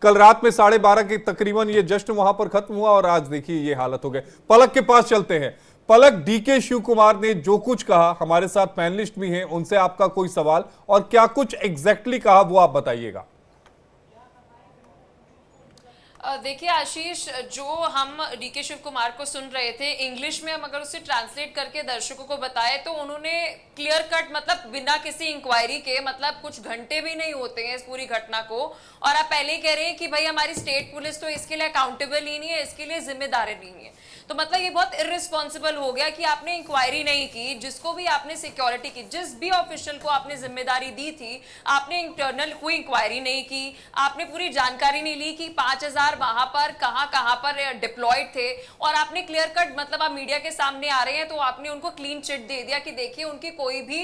कल रात में 12:30 के तकरीबन ये जश्न वहां पर खत्म हुआ और आज देखिए ये हालत हो गई। पलक के पास चलते हैं। पलक, डीके शिव कुमार ने जो कुछ कहा, हमारे साथ पैनलिस्ट भी हैं, उनसे आपका कोई सवाल और क्या कुछ एग्जैक्टली कहा वो आप बताइएगा। देखिए आशीष, जो हम डीके शिव कुमार को सुन रहे थे इंग्लिश में, हम अगर उसे ट्रांसलेट करके दर्शकों को बताए तो उन्होंने क्लियर कट, मतलब बिना किसी इंक्वायरी के, मतलब कुछ घंटे भी नहीं होते हैं इस पूरी घटना को, और आप पहले ही कह रहे हैं कि भाई हमारी स्टेट पुलिस तो इसके लिए अकाउंटेबल ही नहीं है, इसके लिए जिम्मेदार नहीं है। तो मतलब ये बहुत इररिस्पॉन्सिबल हो गया कि आपने इंक्वायरी नहीं की, जिसको भी आपने सिक्योरिटी की, जिस भी ऑफिशियल को आपने जिम्मेदारी दी थी, आपने इंटरनल कोई इंक्वायरी नहीं की, आपने पूरी जानकारी नहीं ली कि 5000 वहां पर कहां पर डिप्लॉयड थे, और आपने क्लियर कट, मतलब आप मीडिया के सामने आ रहे हैं तो आपने उनको क्लीन चिट दे दिया कि देखिए उनकी कोई भी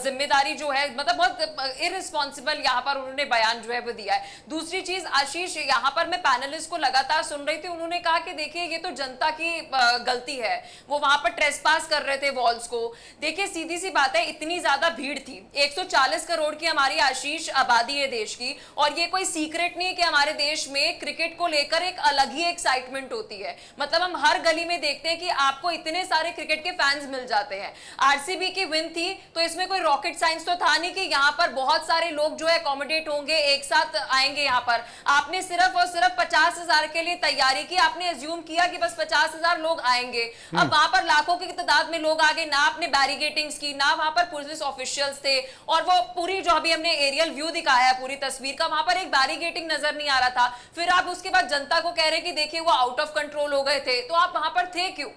जिम्मेदारी जो है, मतलब बहुत इररिस्पॉन्सिबल यहाँ पर उन्होंने बयान जो है वो दिया है। दूसरी चीज आशीष, यहाँ पर मैं पैनलिस्ट को लगातार सुन रही थी, उन्होंने कहा कि देखिए ये तो जनता की गलती है, वो वहां पर ट्रेसपास कर रहे थे वॉल्स को। देखिए सीधी सी बात है, इतनी ज्यादा भीड़ थी, 140 करोड़ की हमारी आशीष आबादी है देश की, और ये कोई सीक्रेट नहीं है कि हमारे देश में क्रिकेट को लेकर एक अलग ही एक्साइटमेंट होती है। मतलब हम हर गली में देखते हैं कि आपको इतने सारे क्रिकेट के फैंस मिल जाते हैं। आरसीबी की विन थी तो इसमें कोई रॉकेट साइंस तो था नहीं कि यहाँ पर बहुत सारे लोग जो है अकोमोडेट होंगे, एक साथ आएंगे। यहाँ पर आपने सिर्फ और सिर्फ 50,000 के लिए तैयारी की, आपने एज्यूम किया कि बस 50,000 लोग आएंगे। अब वहां पर लाखों की तादाद में लोग आ गए, ना आपने बैरिकेटिंग्स की, ना वहां पर पुलिस ऑफिशियल्स थे, और वो पूरी जो अभी हमने एरियल व्यू दिखाया है पूरी तस्वीर का, वहां पर एक बैरिकेटिंग नजर नहीं आ रहा था। फिर आप उसके बाद जनता को कह रहे हैं कि देखिए वो आउट ऑफ कंट्रोल हो गए थे, तो आप वहां पर थे क्यों?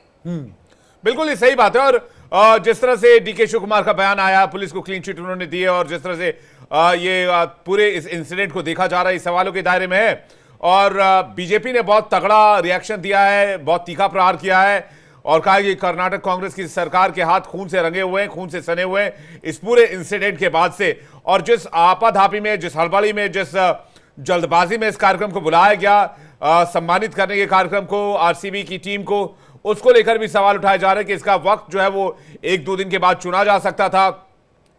बिल्कुल ये सही बात है। और जिस तरह से डीके शिव कुमार का बयान आया, पुलिस को क्लीन चिट उन्होंने दी है, और जिस तरह से ये पूरे इस इंसिडेंट को देखा जा रहा है, इस सवालों के दायरे में है। और बीजेपी ने बहुत तगड़ा रिएक्शन दिया है, बहुत तीखा प्रहार किया है और कहा कि कर्नाटक कांग्रेस की सरकार के हाथ खून से रंगे हुए हैं, खून से सने हुए हैं इस पूरे इंसिडेंट के बाद से। और जिस आपाधापी में, जिस हड़बड़ी में, जिस जल्दबाजी में इस कार्यक्रम को बुलाया गया, सम्मानित करने के कार्यक्रम को, आरसीबी की टीम को, उसको लेकर भी सवाल उठाए जा रहे हैं कि इसका वक्त जो है वो 1-2 दिन के बाद चुना जा सकता था,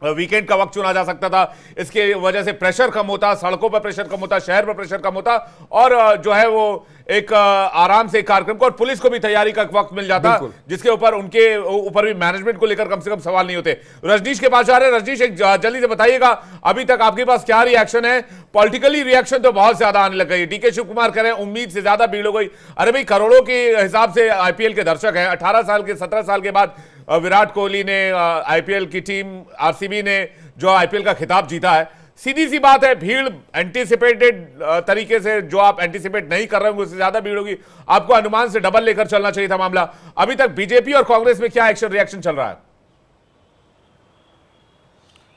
वीकेंड का वक्त चुना जा सकता था। इसके वजह से प्रेशर कम होता, सड़कों पर प्रेशर कम होता, शहर पर प्रेशर कम होता, और जो है वो एक आराम से कार्यक्रम को और पुलिस को भी तैयारी का वक्त मिल जाता, जिसके ऊपर उनके ऊपर भी मैनेजमेंट को लेकर कम से कम सवाल नहीं होते। रजनीश के पास जा रहे हैं। रजनीश, एक जल्दी से बताइएगा, अभी तक आपके पास क्या रिएक्शन है? पॉलिटिकली रिएक्शन तो बहुत ज्यादा आने लग गई। डीके शिव कुमार कह रहे हैं उम्मीद से ज्यादा भीड़ हो गई। अरे भाई, करोड़ों के हिसाब से आईपीएल के दर्शक हैं। 18 साल के, 17 साल के बाद विराट कोहली ने, आईपीएल की टीम आरसीबी ने जो आईपीएल का खिताब जीता है, सीधी सी बात है, भीड़ एंटीसिपेटेड तरीके से, जो आप एंटीसिपेट नहीं कर रहे होंगे उससे ज्यादा भीड़ होगी। आपको अनुमान से डबल लेकर चलना चाहिए था मामला। अभी तक बीजेपी और कांग्रेस में क्या एक्शन रिएक्शन चल रहा है?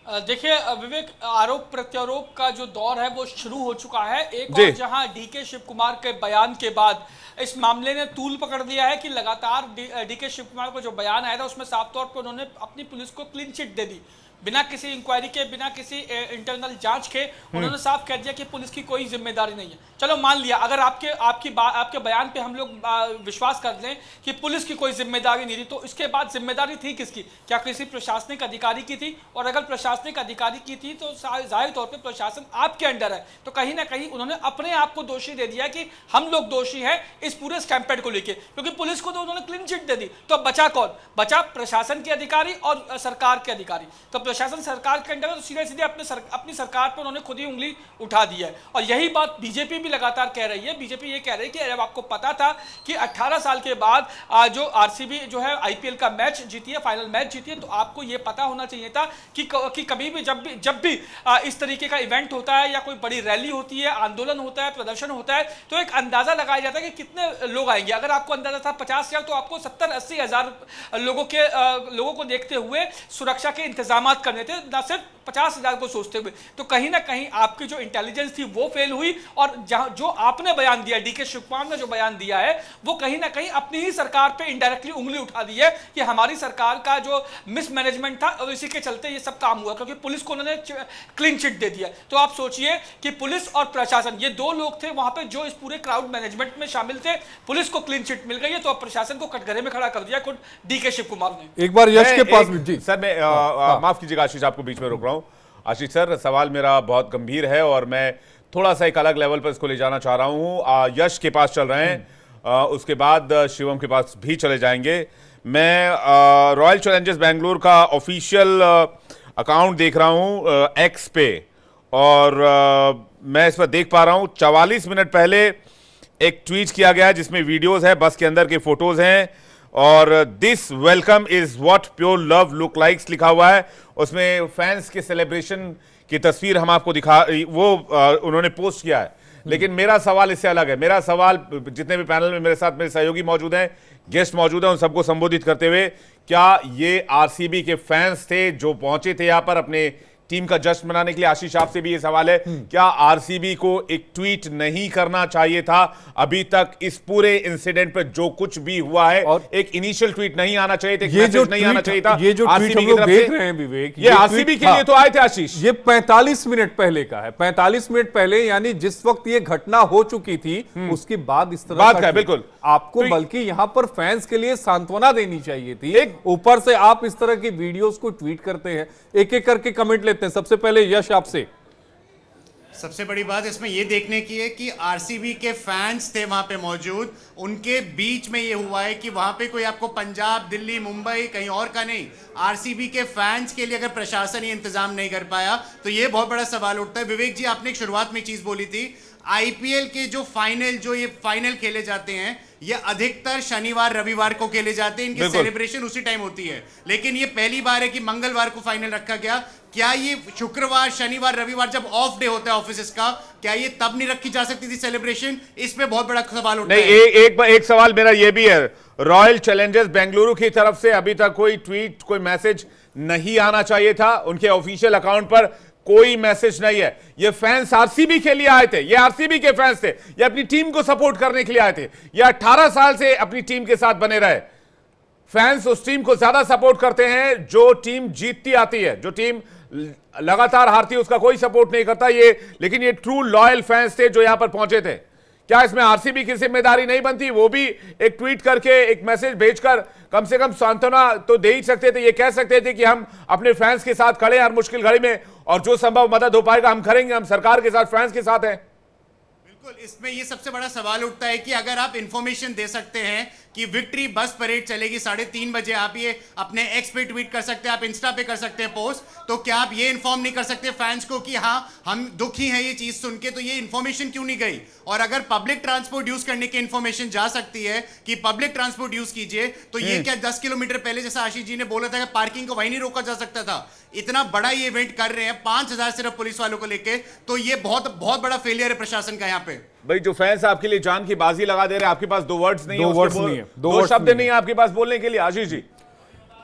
देखिए विवेक, आरोप प्रत्यारोप का जो दौर है वो शुरू हो चुका है। एक और जहां डीके शिव कुमार के बयान के बाद इस मामले ने तूल पकड़ लिया है कि लगातार डीके शिव कुमार को जो बयान आया था उसमें साफ तौर पर उन्होंने अपनी पुलिस को क्लीन चिट दे दी, बिना किसी इंक्वायरी के, बिना किसी इंटरनल जांच के। उन्होंने साफ कह दिया कि पुलिस की कोई जिम्मेदारी नहीं है। चलो मान लिया, अगर आपके बयान पे हम लोग विश्वास कर लें कि पुलिस की कोई जिम्मेदारी नहीं थी, तो इसके बाद जिम्मेदारी थी किसकी? क्या किसी प्रशासनिक अधिकारी की थी? और अगर प्रशासनिक अधिकारी की थी तो जाहिर तौर पर प्रशासन आपके अंडर है, तो कहीं ना कहीं उन्होंने अपने आप को दोषी दे दिया कि हम लोग दोषी हैं इस पूरे स्कैम्पेड को लेकर, क्योंकि पुलिस को तो उन्होंने क्लीन चिट दे दी। तो बचा कौन? बचा प्रशासन के अधिकारी और सरकार के अधिकारी। तो प्रशासन सरकार के अंडर है, तो सीधे सीधे अपनी सरकार पर उन्होंने खुद ही उंगली उठा दी है। और यही बात बीजेपी भी लगातार कह रही है। बीजेपी ये कह रही है कि जब आपको पता था कि 18 साल के बाद जो आरसीबी जो है आईपीएल का मैच जीती है, फाइनल मैच जीती है, तो आपको ये पता होना चाहिए था कि कभी भी जब भी इस तरीके का इवेंट होता है या कोई बड़ी रैली होती है, आंदोलन होता है, प्रदर्शन होता है, तो एक अंदाजा लगाया जाता है कि कितने लोग आएंगे। अगर आपको अंदाजा था 50,000, तो आपको 70-80 हजार लोगों को देखते हुए सुरक्षा के इंतजाम करने थे, ना सिर्फ 50,000 को सोचते हुए। तो कहीं ना कहीं आपकी जो इंटेलिजेंस थी वो फेल हुई, और जो आपने बयान दिया, डीके शिव कुमार ने जो बयान दिया है, वो कहीं ना कहीं अपनी ही सरकार पे इनडायरेक्टली उंगली उठा दी है कि हमारी सरकार का जो मिसमैनेजमेंट था और इसी के चलते ये सब काम हुआ, क्योंकि पुलिस को उन्होंने क्लीन चिट दे दिया। तो आप सोचिए कि पुलिस और प्रशासन, ये दो लोग थे वहां पे जो इस पूरे क्राउड मैनेजमेंट में शामिल थे। पुलिस को क्लीन चिट मिल गई है, तो अब प्रशासन को कटघरे में खड़ा कर दिया खुद डीके शिव कुमार ने। एक बार यश के पास भी जी सर, मैं माफ कीजिएगा आशीष, आपको बीच में रोक रहा हूं। आशीष सर, सवाल मेरा बहुत गंभीर है और मैं थोड़ा सा एक अलग लेवल पर इसको ले जाना चाह रहा हूं। यश के पास चल रहे हैं, उसके बाद शिवम के पास भी चले जाएंगे। मैं रॉयल चैलेंजर्स बेंगलुरु का ऑफिशियल अकाउंट देख रहा हूं एक्स पे, और मैं इस पर देख पा रहा हूं 44 मिनट पहले एक ट्वीट किया गया है जिसमें वीडियोस है, बस के अंदर के फोटोज हैं, और this welcome is what pure love look likes लिखा हुआ है। उसमें फैंस के सेलिब्रेशन की तस्वीर हम आपको दिखा, वो उन्होंने पोस्ट किया है। लेकिन मेरा सवाल इससे अलग है। मेरा सवाल, जितने भी पैनल में मेरे साथ मेरे सहयोगी मौजूद हैं, गेस्ट मौजूद हैं, उन सबको संबोधित करते हुए, क्या ये आरसीबी के फैंस थे जो पहुंचे थे यहां पर अपने टीम का जश्न मनाने के लिए? आशीष, आपसे भी ये सवाल है, क्या आरसीबी को एक ट्वीट नहीं करना चाहिए था? अभी तक इस पूरे इंसिडेंट पे जो कुछ भी हुआ है, और एक इनिशियल ट्वीट नहीं आना चाहिए था, ये जो नहीं आना चाहिए था। ये जो ट्वीट हम लोग देख रहे हैं विवेक, ये आरसीबी के लिए तो आए थे आशीष। ये 45 मिनट पहले का है, 45 मिनट पहले, यानी जिस वक्त ये घटना हो चुकी थी उसके बाद इस तरह का बिल्कुल आपको बल्कि यहां पर फैंस के लिए सांत्वना देनी चाहिए थी। ऊपर से आप इस तरह की वीडियोस को ट्वीट करते हैं। एक एक करके कमेंट लेते हैं। सबसे पहले यश, आपसे। सबसे बड़ी बात इसमें यह देखने की है कि आरसीबी के फैंस थे वहां पे मौजूद, उनके बीच में यह हुआ है कि वहां पे कोई आपको पंजाब, दिल्ली, मुंबई, कहीं और का नहीं, आरसीबी के फैंस के लिए अगर प्रशासन ये इंतजाम नहीं कर पाया तो यह बहुत बड़ा सवाल उठता है। विवेक जी, आपने एक शुरुआत में चीज बोली थी, आईपीएल के जो ये फाइनल खेले जाते हैं, ये अधिकतर शनिवार रविवार को खेले जाते हैं, इनकी सेलिब्रेशन उसी टाइम होती है। लेकिन ये पहली बार है कि मंगलवार को फाइनल रखा गया। क्या ये शुक्रवार, शनिवार, रविवार जब ऑफ डे होता है ऑफिस का, क्या ये तब नहीं रखी जा सकती थी सेलिब्रेशन? इस पे बहुत बड़ा सवाल उठता है। एक सवाल मेरा ये भी है, रॉयल चैलेंजर्स बेंगलुरु की तरफ से अभी तक कोई ट्वीट, कोई मैसेज नहीं आना चाहिए था। उनके ऑफिशियल अकाउंट पर कोई मैसेज नहीं है। ये फैंस आरसीबी के लिए आए थे, ये आरसीबी के फैंस थे, ये अपनी टीम को सपोर्ट करने के लिए आए थे। ये 18 साल से अपनी टीम के साथ बने रहे। फैंस उस टीम को ज्यादा सपोर्ट करते हैं जो टीम जीतती आती है, जो टीम लगातार हारती है उसका कोई सपोर्ट नहीं करता ये। लेकिन ये ट्रू लॉयल फैंस थे जो यहां पर पहुंचे थे। क्या इसमें आरसीबी की जिम्मेदारी नहीं बनती? वो भी एक ट्वीट करके, एक मैसेज भेजकर कम से कम सांत्वना तो दे ही सकते थे। ये कह सकते थे कि हम अपने फैंस के साथ खड़े हैं हर मुश्किल घड़ी में, और जो संभव मदद हो पाएगा हम करेंगे, हम सरकार के साथ, फैंस के साथ हैं। बिल्कुल, इसमें ये सबसे बड़ा सवाल उठता है कि अगर आप इंफॉर्मेशन दे सकते हैं कि विक्ट्री बस परेड चलेगी 3:30 बजे, आप ये अपने एक्स पे ट्वीट कर सकते हैं, आप इंस्टा पे कर सकते हैं पोस्ट, तो क्या आप ये इन्फॉर्म नहीं कर सकते फैंस को कि हाँ हम दुखी हैं ये चीज सुन के? तो ये इन्फॉर्मेशन क्यों नहीं गई? और अगर पब्लिक ट्रांसपोर्ट यूज करने की इन्फॉर्मेशन जा सकती है कि पब्लिक ट्रांसपोर्ट यूज कीजिए, तो ये क्या 10 किलोमीटर पहले, जैसा आशीष जी ने बोला था, कि पार्किंग को वहीं नहीं रोका जा सकता था? इतना बड़ा ये इवेंट कर रहे हैं 5000 सिर्फ पुलिस वालों को लेके, तो ये बहुत बहुत बड़ा फेलियर है प्रशासन का यहाँ पे। भाई, जो फैंस आपके लिए जान की बाजी लगा दे रहे हैं, आपके पास दो वर्ड्स नहीं है, दो शब्द नहीं है आपके पास बोलने के लिए। आशीष जी,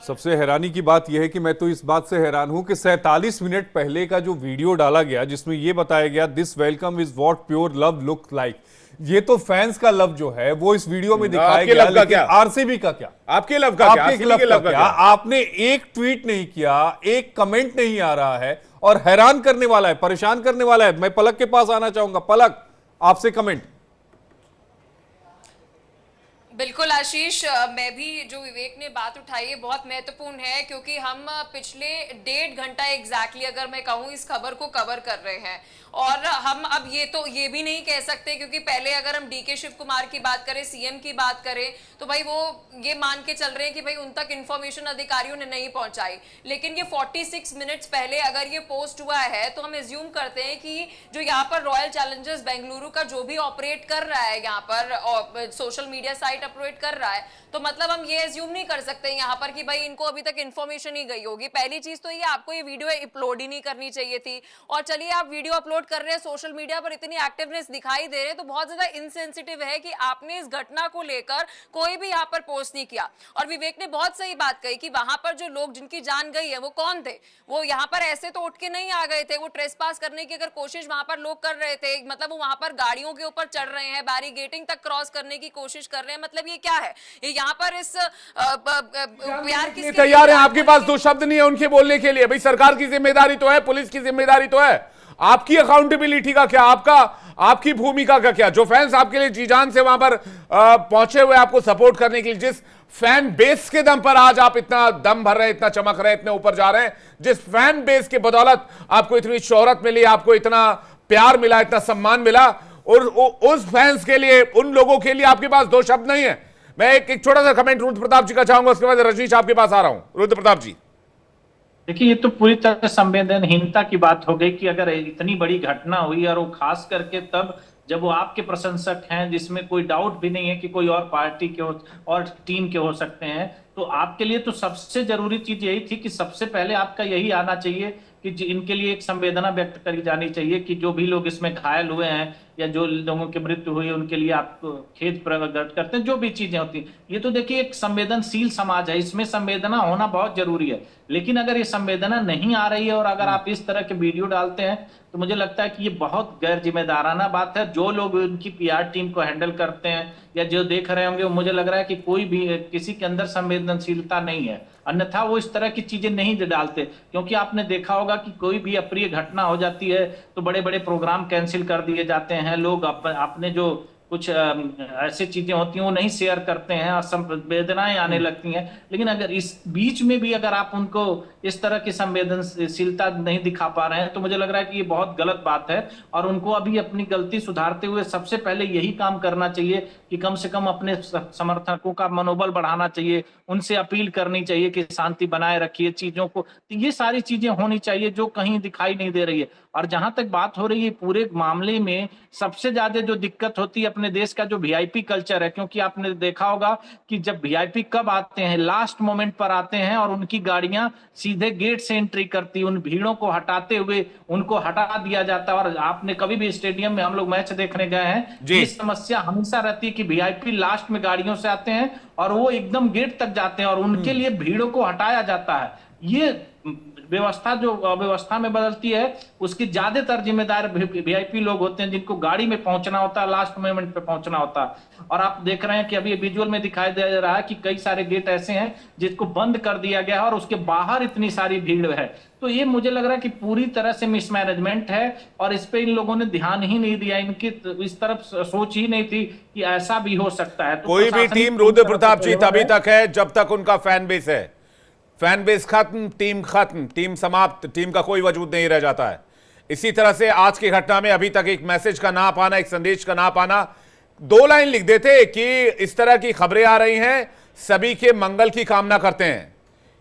सबसे हैरानी की बात यह है कि मैं तो इस बात से हैरान हूं कि 47 मिनट पहले का जो वीडियो डाला गया जिसमें यह बताया गया this welcome is what pure love look like, ये तो फैंस का लव जो है वो इस वीडियो में दिखाया गया, लेकिन आरसीबी का क्या? आपके लव का क्या? आपके लव का क्या? आपने एक ट्वीट नहीं किया, एक कमेंट नहीं आ रहा है, और हैरान करने वाला है, परेशान करने वाला है। मैं पलक के पास आना चाहूंगा। पलक, आपसे कमेंट। बिल्कुल आशीष, मैं भी जो विवेक ने बात उठाई है बहुत महत्वपूर्ण है, क्योंकि हम पिछले 1.5 घंटा एग्जैक्टली अगर मैं कहूँ इस खबर को कवर कर रहे हैं, और हम अब ये भी नहीं कह सकते, क्योंकि पहले अगर हम डीके शिव कुमार की बात करें, सीएम की बात करें, तो भाई वो ये मान के चल रहे हैं कि भाई उन तक इंफॉर्मेशन अधिकारियों ने नहीं पहुंचाई। लेकिन ये 46 मिनट्स पहले अगर ये पोस्ट हुआ है तो हम एज्यूम करते हैं कि जो यहाँ पर रॉयल चैलेंजर्स बेंगलुरु का जो भी ऑपरेट कर रहा है, यहाँ पर सोशल मीडिया साइट ऑपरेट कर रहा है, तो मतलब हम ये एज्यूम नहीं कर सकते यहाँ पर कि भाई इनको अभी तक इन्फॉर्मेशन ही गई होगी। पहली चीज तो ये, आपको ये वीडियो अपलोड ही नहीं करनी चाहिए थी। और चलिए आप वीडियो अपलोड कर रहे हैं, सोशल मीडिया पर इतनी एक्टिवनेस दिखाई दे रहे हैं, तो बहुत ज्यादा इनसेंसिटिव है कि आपने इस घटना को लेकर कोई भी यहाँ पर पोस्ट नहीं किया। और विवेक ने बहुत सही बात कही कि वहां पर जो लोग जिनकी जान गई है वो कौन थे? वो यहाँ पर ऐसे तो उठ के नहीं आ गए थे, वो ट्रेसपास करने की अगर कोशिश वहां पर लोग कर रहे थे, मतलब वो वहां पर गाड़ियों के ऊपर चढ़ रहे हैं, बैरिगेटिंग तक क्रॉस करने की कोशिश कर रहे हैं, मतलब ये क्या है? ये यहाँ पर इस प्यार की तैयार है, आपके पास दो शब्द नहीं है उनके बोलने के लिए। भाई, सरकार की जिम्मेदारी तो है, पुलिस की जिम्मेदारी तो है, आपकी अकाउंटेबिलिटी का क्या, आपकी भूमिका का क्या? जो फैंस आपके लिए जी जान से वहां पर पहुंचे हुए आपको सपोर्ट करने के लिए, जिस फैन बेस के दम पर आज आप इतना दम भर रहे हैं, इतना चमक रहे हैं, इतने ऊपर जा रहे हैं, जिस फैन बेस के बदौलत आपको इतनी शोहरत मिली, आपको इतना प्यार मिला, इतना सम्मान मिला, और उस फैंस के लिए, उन लोगों के लिए आपके पास दो शब्द नहीं है। मैं एक छोटा सा कमेंट रुद्र प्रताप जी का चाहूंगा, उसके बाद रजनीश आपके पास आ रहा हूं। रुद्र प्रताप जी, देखिए, ये तो पूरी तरह संवेदनहीनता की बात हो गई कि अगर इतनी बड़ी घटना हुई और वो खास करके तब जब वो आपके प्रशंसक हैं, जिसमें कोई डाउट भी नहीं है कि कोई और पार्टी के हो और टीम के हो सकते हैं, तो आपके लिए तो सबसे जरूरी चीज यही थी कि सबसे पहले आपका यही आना चाहिए कि इनके लिए एक संवेदना व्यक्त करी जानी चाहिए कि जो भी लोग इसमें घायल हुए हैं या जो लोगों की मृत्यु हुई उनके लिए आप खेद प्रकट करते हैं, जो भी चीजें होती हैं। ये तो देखिए एक संवेदनशील समाज है, इसमें संवेदना होना बहुत जरूरी है। लेकिन अगर ये संवेदना नहीं आ रही है और अगर आप इस तरह के वीडियो डालते हैं तो मुझे लगता है कि ये बहुत गैर जिम्मेदाराना बात है। जो लोग उनकी पीआर टीम को हैंडल करते हैं या जो देख रहे होंगे, मुझे लग रहा है कि कोई भी किसी के अंदर संवेदनशीलता नहीं है, अन्यथा वो इस तरह की चीजें नहीं डालते। क्योंकि आपने देखा होगा कि कोई भी अप्रिय घटना हो जाती है तो बड़े बड़े प्रोग्राम कैंसिल कर दिए जाते हैं, लोग अपने जो कुछ ऐसी चीजें होती हैं वो नहीं शेयर करते हैं और संवेदनाएं आने लगती हैं। लेकिन अगर इस बीच में भी अगर आप उनको इस तरह की संवेदनशीलता नहीं दिखा पा रहे हैं तो मुझे लग रहा है कि ये बहुत गलत बात है। और उनको अभी अपनी गलती सुधारते हुए सबसे पहले यही काम करना चाहिए कि कम से कम अपने समर्थकों का मनोबल बढ़ाना चाहिए, उनसे अपील करनी चाहिए कि शांति बनाए रखिए चीजों को। तो ये सारी चीजें होनी चाहिए जो कहीं दिखाई नहीं दे रही है। और जहां तक बात हो रही है पूरे मामले में, सबसे ज्यादा जो दिक्कत होती है अपने देश का जो वीआईपी कल्चर है, क्योंकि आपने देखा होगा कि जब वीआईपी कब आते हैं, लास्ट मोमेंट पर आते हैं और उनकी गाड़ियां सीधे गेट से एंट्री करती, उन भीड़ों को हटाते हुए उनको हटा दिया जाता है। और आपने कभी भी स्टेडियम में, हम लोग मैच देखने गए हैं, ये समस्या हमेशा रहती है कि वीआईपी लास्ट में गाड़ियों से आते हैं और वो एकदम गेट तक जाते हैं और उनके लिए भीड़ों को हटाया जाता है। ये व्यवस्था जो अव्यवस्था में बदलती है उसकी ज्यादातर जिम्मेदार वीआईपी लोग होते हैं, जिनको गाड़ी में पहुंचना होता है, लास्ट मोमेंट पे पहुंचना होता है। और आप देख रहे हैं कि अभी विजुअल में दिखाई दे रहा है कि कई सारे गेट ऐसे हैं जिसको बंद कर दिया गया है और उसके बाहर इतनी सारी भीड़ है। तो ये मुझे लग रहा है कि पूरी तरह से मिसमैनेजमेंट है और इस पे इन लोगों ने ध्यान ही नहीं दिया, इनकी इस तरफ सोच ही नहीं थी कि ऐसा भी हो सकता है। तो कोई भी टीम रुद्र प्रताप जी तभी तक है जब तक उनका फैन बेस है। फैन बेस खत्म, टीम समाप्त, टीम का कोई वजूद नहीं रह जाता है। इसी तरह से आज की घटना में अभी तक एक मैसेज का ना पाना, एक संदेश का ना पाना। 2 लाइन लिख देते कि इस तरह की खबरें आ रही हैं, सभी के मंगल की कामना करते हैं,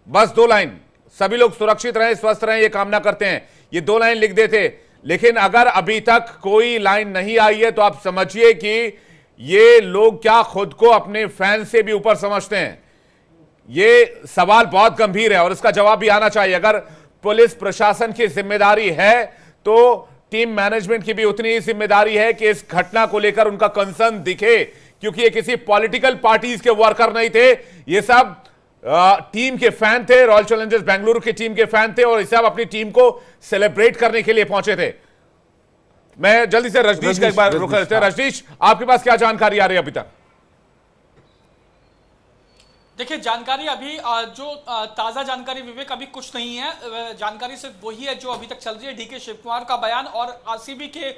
बस 2 लाइन, सभी लोग सुरक्षित रहें, स्वस्थ रहें, ये कामना करते हैं, ये 2 लाइन लिख देते। लेकिन अगर अभी तक कोई लाइन नहीं आई है तो आप समझिए कि ये लोग क्या खुद को अपने फैन से भी ऊपर समझते हैं। ये सवाल बहुत गंभीर है और इसका जवाब भी आना चाहिए। अगर पुलिस प्रशासन की जिम्मेदारी है तो टीम मैनेजमेंट की भी उतनी ही जिम्मेदारी है कि इस घटना को लेकर उनका कंसर्न दिखे, क्योंकि ये किसी पॉलिटिकल पार्टीज के वर्कर नहीं थे, ये सब टीम के फैन थे, रॉयल चैलेंजर्स बेंगलुरु की टीम के फैन थे और ये सब अपनी टीम को सेलिब्रेट करने के लिए पहुंचे थे। मैं जल्दी से रजनीश का एक बार रुक लेते हैं। रजनीश, आपके पास क्या जानकारी आ रही है अभी तक? देखिए, जानकारी अभी जो ताज़ा जानकारी विवेक अभी कुछ नहीं है। जानकारी सिर्फ वही है जो अभी तक चल रही है, डीके शिव कुमार का बयान और आरसीबी के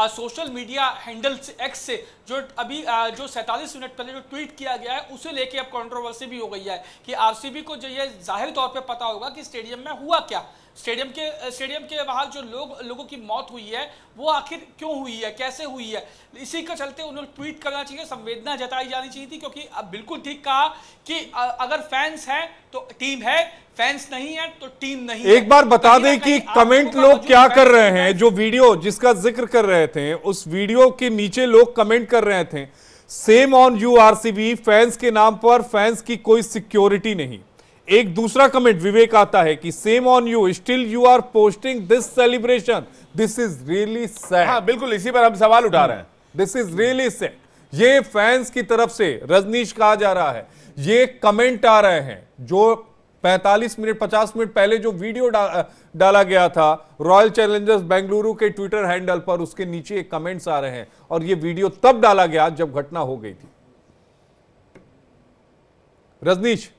सोशल मीडिया हैंडल एक्स से जो अभी जो 47 मिनट पहले जो ट्वीट किया गया है उसे लेके अब कंट्रोवर्सी भी हो गई है कि आरसीबी को जो ये जाहिर तौर पे पता होगा कि स्टेडियम में हुआ क्या, स्टेडियम के बाहर जो लोगों की मौत हुई है वो आखिर क्यों हुई है, कैसे हुई है। इसी के चलते उन्होंने ट्वीट करना चाहिए, संवेदना जताई जानी चाहिए थी, क्योंकि अब बिल्कुल ठीक कहा कि अगर फैंस हैं तो टीम है, फैंस नहीं है तो टीम नहीं है। एक बार बता दें कि कमेंट लोग क्या कर रहे हैं। जो वीडियो जिसका जिक्र कर रहे थे उस वीडियो के नीचे लोग कमेंट कर रहे थे, same on you RCB, fans के नाम पर फैंस की कोई सिक्योरिटी नहीं। एक दूसरा कमेंट विवेक आता है कि shame on you, still you are posting this celebration, this is really sad. हाँ, बिल्कुल इसी पर हम सवाल उठा रहे हैं। This is really sad. ये फैंस की तरफ से रजनीश कहा जा रहा है, ये कमेंट आ रहे हैं जो 45 मिनट 50 मिनट पहले जो वीडियो डाला गया था रॉयल चैलेंजर्स बेंगलुरु के ट्विटर हैंडल पर, उसके नीचे कमेंट्स आ रहे हैं और ये वीडियो तब डाला गया जब घटना हो गई थी। रजनीश,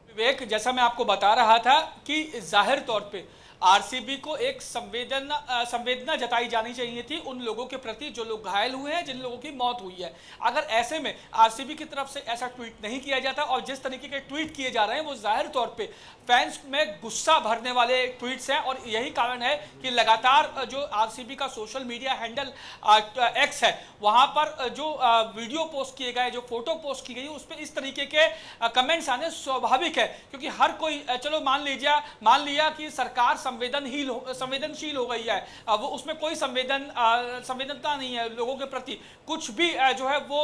विवेक, जैसा मैं आपको बता रहा था कि जाहिर तौर पे आरसीबी को एक संवेदना जताई जानी चाहिए थी उन लोगों के प्रति जो लोग घायल हुए हैं, जिन लोगों की मौत हुई है। अगर ऐसे में आरसीबी की तरफ से ऐसा ट्वीट नहीं किया जाता और जिस तरीके के ट्वीट किए जा रहे हैं वो जाहिर तौर पे फैंस में गुस्सा भरने वाले ट्वीट्स हैं, और यही कारण है कि लगातार जो आरसीबी का सोशल मीडिया हैंडल एक्स है वहां पर जो वीडियो पोस्ट किए गए, जो फोटो पोस्ट की गई, उस पर इस तरीके के कमेंट्स आने स्वाभाविक है, क्योंकि हर कोई चलो मान लिया कि सरकार संवेदनशील हो गई है, वो उसमें कोई संवेदनता नहीं है लोगों के प्रति, कुछ भी जो है वो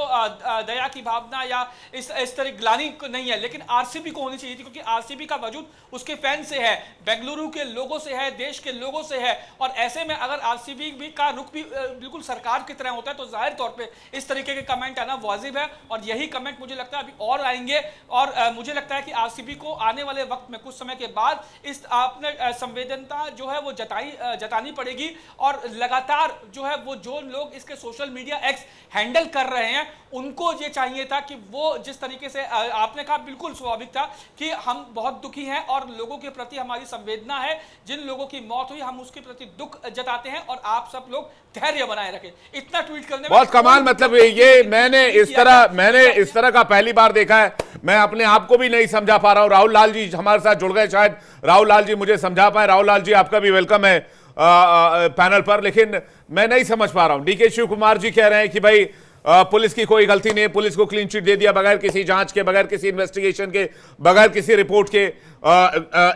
दया की भावना या इस तरह ग्लानि नहीं है, लेकिन आरसीबी को होनी चाहिए थी, क्योंकि आरसीबी का वजूद उसके फैन से है, बेंगलुरु के लोगों से है, देश के लोगों से है, और ऐसे में अगर आरसीबी भी का रुख भी बिल्कुल सरकार की तरह होता है तो जाहिर तौर पे इस तरीके के कमेंट आना वाजिब है, और यही कमेंट मुझे लगता है अभी और आएंगे, और मुझे लगता है कि आरसीबी को आने वाले वक्त में कुछ समय के बाद इस आपने संवेदनता जो है वो जतानी पड़ेगी, और लगातार जो है वो जो लोग इसके सोशल मीडिया एक्स हैंडल कर रहे हैं उनको ये चाहिए था कि वो जिस तरीके से आपने कहा बिल्कुल स्वाभाविक था कि हम बहुत दुखी हैं और लोगों के प्रति हमारी संवेदना है, जिन लोगों की मौत हुई हम उसके प्रति दुख जताते हैं और आप सब लोग धैर्य बनाए रखें। इतना ट्वीट करने में बहुत कमाल, मतलब ये मैंने इस तरह का पहली बार देखा है। मैं अपने आप को भी नहीं समझा पा रहा हूं। राहुल लाल जी हमारे साथ जुड़ गए, शायद राहुल लाल जी मुझे समझा पाए। राहुल लाल जी आपका भी वेलकम है पैनल पर, लेकिन मैं नहीं समझ पा रहा हूं। डीके शिव कुमार जी कह रहे हैं कि भाई पुलिस की कोई गलती नहीं है, पुलिस को क्लीन चिट दे दिया बगैर किसी जांच के, बगैर किसी इन्वेस्टिगेशन के, बगैर किसी रिपोर्ट के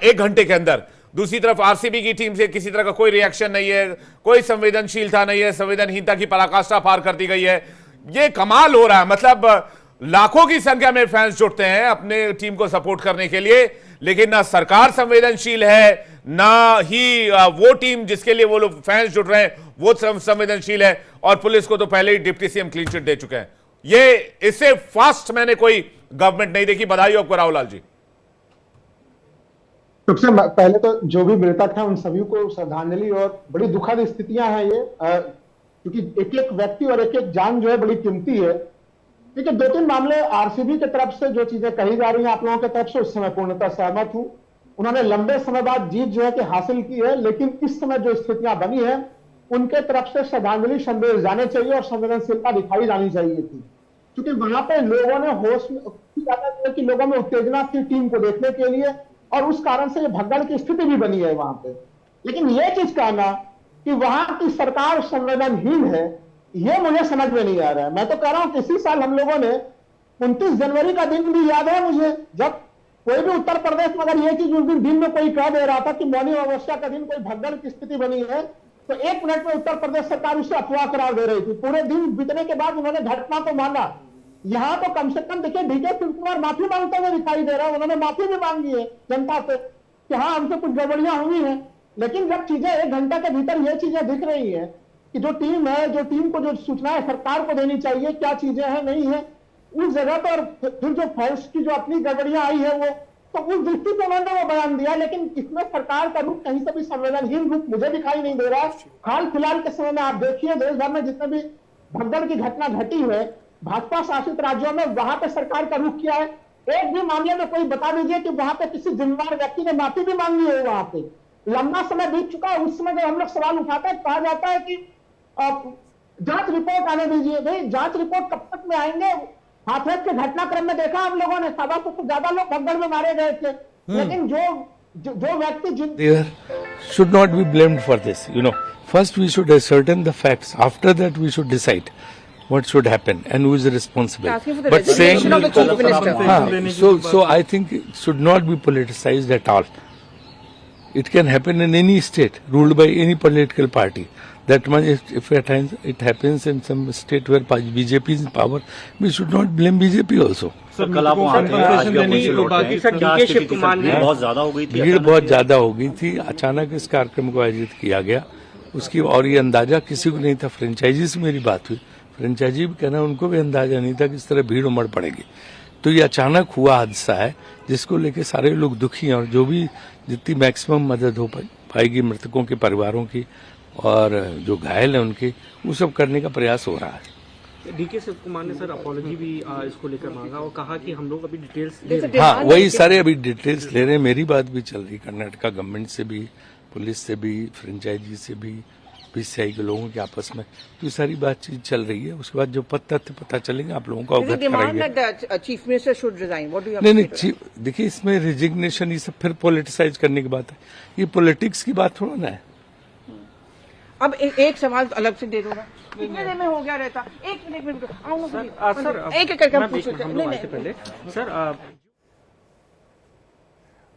1 घंटे के अंदर। दूसरी तरफ आरसीबी की टीम से किसी तरह का कोई रिएक्शन नहीं है, कोई संवेदनशीलता नहीं है, संवेदनहीनता की पराकाष्ठा पार कर दी गई है। ये कमाल हो रहा है, मतलब लाखों की संख्या में फैंस जुटते हैं अपने टीम को सपोर्ट करने के लिए, लेकिन ना सरकार संवेदनशील है, ना ही वो टीम जिसके लिए वो लोग फैंस जुट रहे हैं वो संवेदनशील है, और पुलिस को तो पहले ही डिप्टी सीएम क्लीन चिट दे चुके हैं। ये इससे फास्ट मैंने कोई गवर्नमेंट नहीं देखी। बधाई हो आपको राहुल लाल जी। सबसे पहले तो जो भी मृतक है उन सभी को श्रद्धांजलि, और बड़ी दुखद स्थितियां हैं ये, क्योंकि एक एक व्यक्ति और एक एक जान जो है बड़ी कीमती है। देखिए 2-3 मामले आरसीबी की तरफ से जो चीजें कही जा रही हैं आप लोगों की तरफ से, उस समय पूर्णतः सहमत हूं। उन्होंने लंबे समय बाद जीत जो है कि हासिल की है, लेकिन इस समय जो स्थितियां बनी है उनके तरफ से श्रद्धांजलि संदेश जाने चाहिए और संवेदनशीलता दिखाई जानी चाहिए थी, क्योंकि वहां पे लोगों ने होश में कि लोगों में उत्तेजना थी टीम को देखने के लिए, और उस कारण से ये भगदड़ की स्थिति भी बनी है वहां पे। लेकिन ये चीज कहना कि वहां की सरकार संवेदनहीन है, ये मुझे समझ में नहीं आ रहा है। मैं तो कह रहा हूं कि इसी साल हम लोगों ने 29 जनवरी का दिन भी याद है मुझे, जब कोई भी उत्तर प्रदेश में अगर ये चीज उस दिन में कोई कह दे रहा था कि मौनी अमावस्या का दिन कोई भगदड़ की स्थिति बनी है, तो 1 मिनट में उत्तर प्रदेश सरकार उसे अफवाह करार दे रही थी। पूरे दिन बीतने के बाद उन्होंने घटना को माना। यहां तो कम से कम देखिए डीके शिव कुमार माफी मांगते हुए दिखाई दे रहा है, उन्होंने माफी भी मांगी है जनता से कि हाँ हमसे कुछ गड़बड़ियां हुई हैं। लेकिन जब चीजें 1 घंटे के भीतर ये चीजें दिख रही है कि जो टीम है, जो टीम को जो सूचनाएं सरकार को देनी चाहिए क्या चीजें हैं नहीं है, उस जगह पर फिर जो फैंस की जो अपनी गड़बड़ियां आई है वो, तो उस दृष्टि से उन्होंने वो बयान दिया। लेकिन इसमें सरकार का रुख कहीं से भी संवेदनहीन रुख मुझे दिखाई नहीं दे रहा है। हाल फिलहाल के समय में आप देखिए देश भर में जितने भी भगदड़ की घटना घटी है भाजपा शासित राज्यों में, वहां पे सरकार का रुख क्या है? एक भी मामले में कोई बता दीजिए कि वहां पे किसी जिम्मेदार व्यक्ति ने माफी भी मांगी है। वहां पे लंबा समय बीत चुका है, उस समय जब हम लोग सवाल उठाते हैं कहा जाता है कि जांच रिपोर्ट आने दीजिए। भाई जांच रिपोर्ट कब तक में आएंगे? हाथरस के घटनाक्रम में देखा हम लोगों ने 125 से ज्यादा लोग भगदड़ में मारे गए थे, लेकिन जो व्यक्ति There should not be blamed for this. First we should ascertain the facts. After that we should decide what should happen and who is responsible. But saying of the chief minister. so I think it should not be politicized at all. It can happen in any state ruled by any political party. That much if at times it happens in some state where BJP is in power, we should not blame BJP also. Sir कल आप वहाँ थे, आज भी आप उनसे लौट रहे हैं। क्या स्थिति थी सर? भीड़ बहुत ज्यादा हो गई थी। भीड़ बहुत ज्यादा हो गई थी, अचानक इस कार्यक्रम को आयोजित किया गया उसकी, और ये अंदाजा किसी को नहीं था। फ्रेंचाइजी से मेरी बात हुई, फ्रेंचाइजी भी कहना उनको भी अंदाजा नहीं था कि इस तरह भीड़ उमड़ पड़ेगी। तो ये अचानक हुआ हादसा है जिसको लेके सारे लोग दुखी हैं, और जो भी जितनी मैक्सिमम मदद हो पाएगी मृतकों के परिवारों की और जो घायल है उनके, वो सब करने का प्रयास हो रहा है। डीके शिव कुमार ने सर अपॉलॉजी भी इसको लेकर मांगा और कहा कि हम लोग अभी डिटेल्स ले रहे हैं। हाँ, वही सारे अभी डिटेल्स ले रहे हैं। मेरी बात भी चल रही कर्नाटका गवर्नमेंट से भी, पुलिस से भी, फ्रेंचाइजी से भी, बीसीसीआई के लोगों के आपस में, तो ये सारी बातचीत चल रही है। उसके बाद जो तथ्य पता चलेंगे आप लोगों को अवगत कराएंगे। Chief minister should resign, what do you नहीं, देखिए इसमें रिजिग्नेशन ये सब फिर पॉलिटिसाइज करने की बात है, ये पॉलिटिक्स की बात थोड़ा ना है। अब एक सवाल अलग से दे दूंगा, कितने देर में हो गया रहता, एक मिनट एक करके पूछो सर।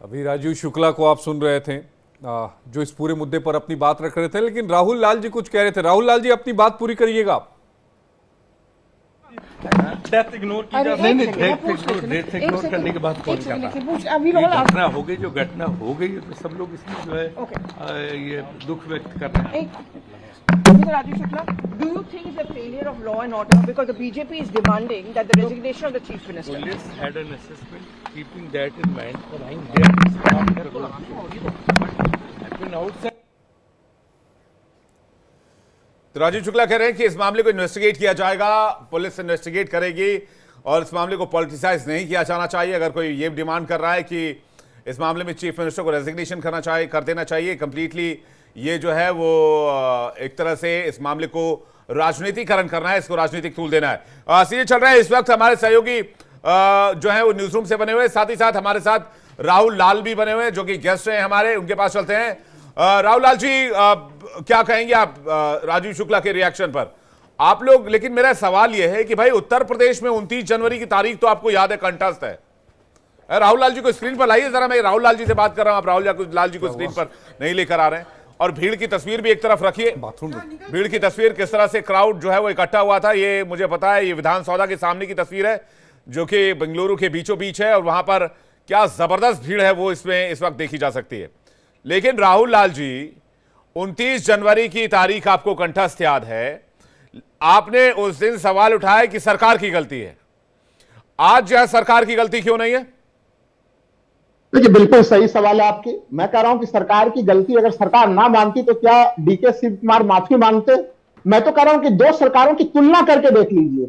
अभी राजीव शुक्ला को आप सुन रहे थे जो इस पूरे मुद्दे पर अपनी बात रख रहे थे, लेकिन राहुल लाल जी कुछ कह रहे थे। राहुल लाल जी अपनी बात पूरी करिएगा आप। डेथ इग्नोर की जा नहीं, डेथ इग्नोर करने के बाद कौन कहता? घटना हो गई, जो घटना हो गई है तो सब लोग इसमें जो है ये दुख व्यक्त कर रहे हैं। Rajiv Shukla, do you think it's a failure of law and order because the BJP is demanding that the resignation of the chief minister? Police had an assessment keeping that in mind. They are staff their role. I've been outside. तो राजीव शुक्ला कह रहे हैं कि इस मामले को investigate किया जाएगा, पुलिस इन्वेस्टिगेट करेगी और इस मामले को पॉलिटिसाइज नहीं किया जाना चाहिए। अगर कोई ये डिमांड कर रहा है कि इस मामले में चीफ मिनिस्टर को रेजिग्नेशन कर देना चाहिए कंप्लीटली, ये जो है वो एक तरह से इस मामले को राजनीतिकरण करना है, इसको राजनीतिक टूल देना है। सीधे चल रहा है इस वक्त हमारे सहयोगी जो है वो न्यूज रूम से बने हुए, साथ ही साथ हमारे साथ राहुल लाल भी बने हुए हैं जो कि गेस्ट हैं हमारे, उनके पास चलते हैं। राहुल लाल जी क्या कहेंगे आप राजीव शुक्ला के रिएक्शन पर? आप लोग, लेकिन मेरा सवाल यह है कि भाई उत्तर प्रदेश में 29 जनवरी की तारीख तो आपको याद है कंटेस्ट है। राहुल लाल जी को स्क्रीन पर लाइए जरा, मैं राहुल लाल जी से बात कर रहा हूं, आप राहुल लाल जी को स्क्रीन पर नहीं लेकर आ रहे हैं। और भीड़ की तस्वीर भी एक तरफ रखिए, भीड़ की तस्वीर, किस तरह से क्राउड जो है वो इकट्ठा हुआ था, ये मुझे पता है। ये विधानसौधा के सामने की तस्वीर है जो कि बेंगलुरु के बीचों बीच है और वहां पर क्या जबरदस्त भीड़ है वो इसमें इस वक्त देखी जा सकती है। लेकिन राहुल लाल जी, 29 जनवरी की तारीख आपको कंठस्थ याद है, आपने उस दिन सवाल उठाया कि सरकार की गलती है। आज जो है सरकार की गलती क्यों नहीं है? देखिए, बिल्कुल सही सवाल है आपकी। मैं कह रहा हूं कि सरकार की गलती अगर सरकार ना मानती तो क्या डीके शिव कुमार माफी मांगते? मैं तो कह रहा हूं कि दो सरकारों की तुलना करके देख लीजिए,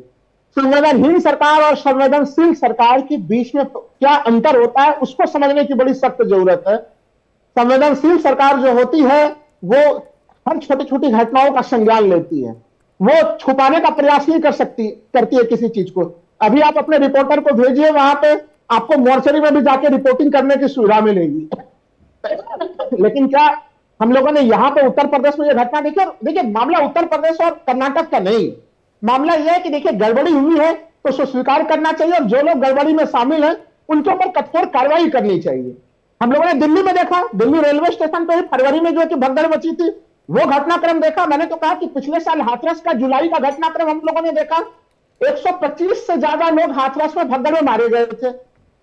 संवेदनहीन सरकार और संवेदनशील सरकार के बीच में क्या अंतर होता है, उसको समझने की बड़ी सख्त जरूरत है। संवेदनशील सरकार जो होती है वो हर छोटी छोटी घटनाओं का संज्ञान लेती है, वो छुपाने का प्रयास नहीं करती है किसी चीज को। अभी आप अपने रिपोर्टर को भेजिए, वहां पे आपको मोर्चरी में भी जाके रिपोर्टिंग करने की सुविधा मिलेगी। लेकिन क्या हम लोगों ने यहां पे उत्तर प्रदेश में यह घटना देखी? और देखिए, मामला उत्तर प्रदेश और कर्नाटक का नहीं, मामला यह है कि देखिए गड़बड़ी हुई है तो उसको स्वीकार करना चाहिए और जो लोग गड़बड़ी में शामिल हैं उनके ऊपर कठोर कार्रवाई करनी चाहिए। हम लोगों ने दिल्ली में देखा, दिल्ली रेलवे स्टेशन पे फरवरी में जो है कि भगदड़ मची थी, वो घटनाक्रम देखा। मैंने तो कहा कि पिछले साल हाथरस का जुलाई का घटनाक्रम हम लोगों ने देखा, 125 से ज्यादा लोग हाथरस में भगदड़ में मारे गए थे।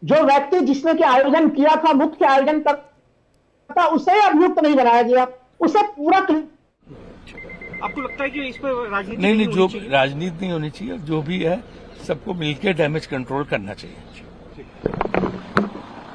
जो व्यक्ति जिसने कि आयोजन किया था, मुख्य आयोजन करता, उसे अभियुक्त नहीं बनाया गया, उसे पूरा। आपको लगता है कि इस पर राजनीति नहीं, जो राजनीति नहीं होनी चाहिए, जो भी है सबको मिलकर डैमेज कंट्रोल करना चाहिए।